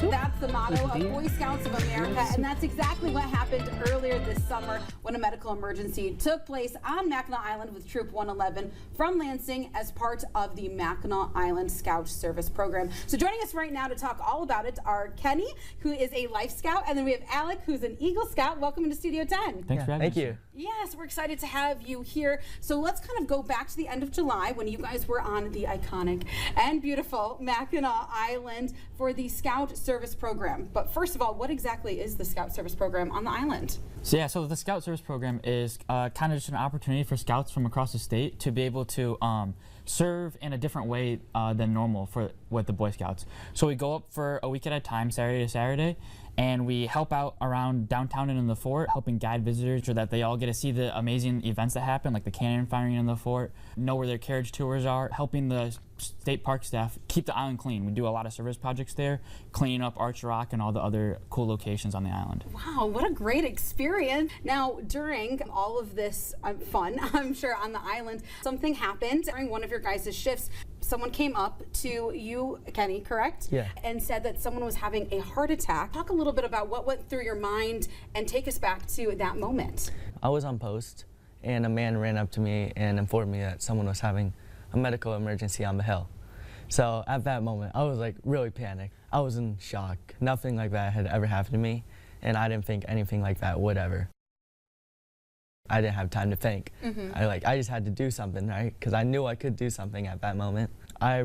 That's the motto of Boy Scouts of America, and that's exactly what happened earlier this summer when a medical emergency took place on Mackinac Island with Troop 111 from Lansing as part of the Mackinac Island Scout Service Program. So joining us right now to talk all about it are Kenny, who is a Life Scout, and then we have Alec, who's an Eagle Scout. Welcome into Studio 10. Thanks for having us. Thank you. Yes, we're excited to have you here. So let's kind of go back to the end of July when you guys were on the iconic and beautiful Mackinac Island for the Scout Service Program. But first of all, what exactly is the Scout Service Program on the island? So the Scout Service Program is kind of just an opportunity for scouts from across the state to be able to serve in a different way than normal with the Boy Scouts. So we go up for a week at a time, Saturday to Saturday, and we help out around downtown and in the fort, helping guide visitors so that they all get to see the amazing events that happen, like the cannon firing in the fort, know where their carriage tours are, helping the state park staff keep the island clean. We do a lot of service projects there, cleaning up Arch Rock and all the other cool locations on the island. Wow, what a great experience. Now, during all of this fun, I'm sure, on the island, something happened during one of your guys' shifts. Someone came up to you, Kenny, correct? Yeah. And said that someone was having a heart attack. Talk a little bit about what went through your mind and take us back to that moment. I was on post, and a man ran up to me and informed me that someone was having a medical emergency on the hill. So at that moment, I was like really panicked. I was in shock. Nothing like that had ever happened to me, and I didn't think anything like that would ever. I didn't have time to think. I just had to do something, right? Because I knew I could do something at that moment. I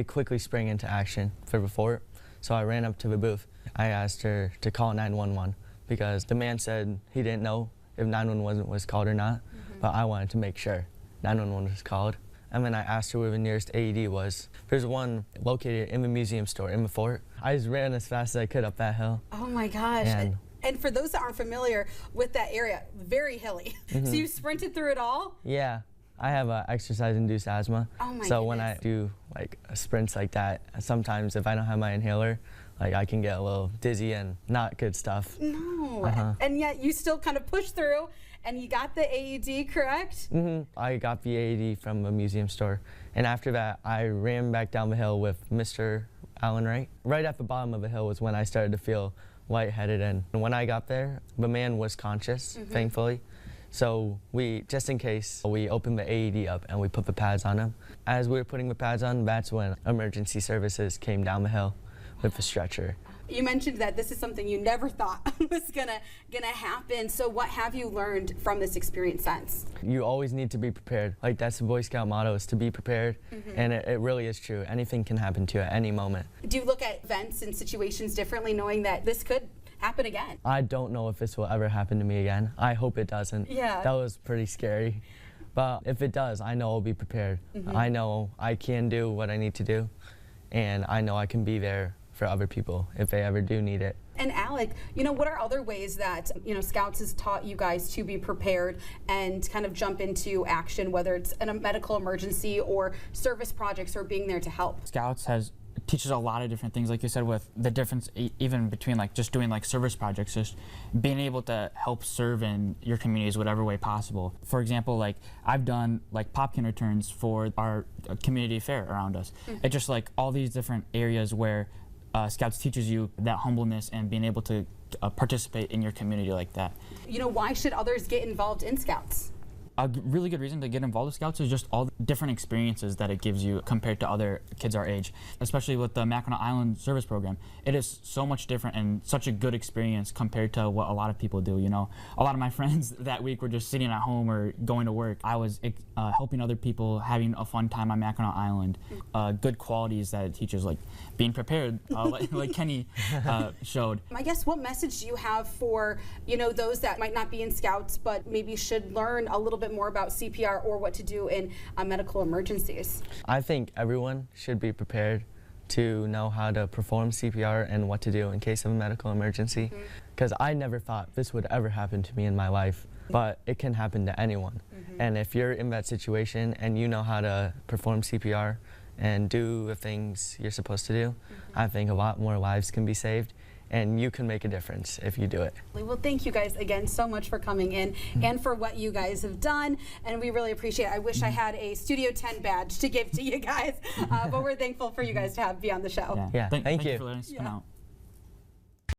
quickly sprang into action for the fort. So I ran up to the booth. I asked her to call 911 because the man said he didn't know if 911 was called or not, but I wanted to make sure 911 was called. And then I asked her where the nearest AED was. There's one located in the museum store in the fort. I just ran as fast as I could up that hill. Oh my gosh. And for those that aren't familiar with that area, very hilly. So you sprinted through it all? Yeah, I have exercise-induced asthma. Oh my So when I do like sprints like that, sometimes if I don't have my inhaler, like I can get a little dizzy and not good stuff. No, and yet you still kind of pushed through and you got the AED, correct? I got the AED from a museum store. And after that, I ran back down the hill with Mr. Allen Wright. Right at the bottom of the hill was when I started to feel lightheaded, and when I got there, the man was conscious, thankfully. So just in case, we opened the AED up and we put the pads on him. As we were putting the pads on, that's when emergency services came down the hill with the stretcher. You mentioned that this is something you never thought was gonna happen. So what have you learned from this experience since? You always need to be prepared. Like that's the Boy Scout motto, is to be prepared. And it really is true. Anything can happen to you at any moment. Do you look at events and situations differently, knowing that this could happen again? I don't know if this will ever happen to me again. I hope it doesn't. Yeah. That was pretty scary. But if it does, I know I'll be prepared. I know I can do what I need to do, and I know I can be there for other people if they ever do need it. And Alec, what are other ways that Scouts has taught you guys to be prepared and kind of jump into action, whether it's in a medical emergency or service projects or being there to help? Scouts teaches a lot of different things, like you said, with the difference even between like just doing like service projects, just being able to help serve in your communities whatever way possible. For example, like I've done like popkin returns for our community fair around us. It's just like all these different areas where Scouts teaches you that humbleness and being able to participate in your community like that. Why should others get involved in Scouts? A really good reason to get involved with Scouts is just all the different experiences that it gives you compared to other kids our age, especially with the Mackinac Island Service Program. It is so much different and such a good experience compared to what a lot of people do. A lot of my friends that week were just sitting at home or going to work. I was helping other people, having a fun time on Mackinac Island. Good qualities that it teaches, like being prepared, like Kenny showed. I guess, what message do you have for those that might not be in Scouts but maybe should learn a little bit more about CPR or what to do in medical emergencies? I think everyone should be prepared to know how to perform CPR and what to do in case of a medical emergency, because I never thought this would ever happen to me in my life, but it can happen to anyone. And if you're in that situation and you know how to perform CPR and do the things you're supposed to do, I think a lot more lives can be saved, and you can make a difference if you do it. Well, thank you guys again so much for coming in and for what you guys have done, and we really appreciate it. I wish I had a Studio 10 badge to give to you guys, but we're thankful for you guys to be on the show. Yeah, thank you. For letting us come out.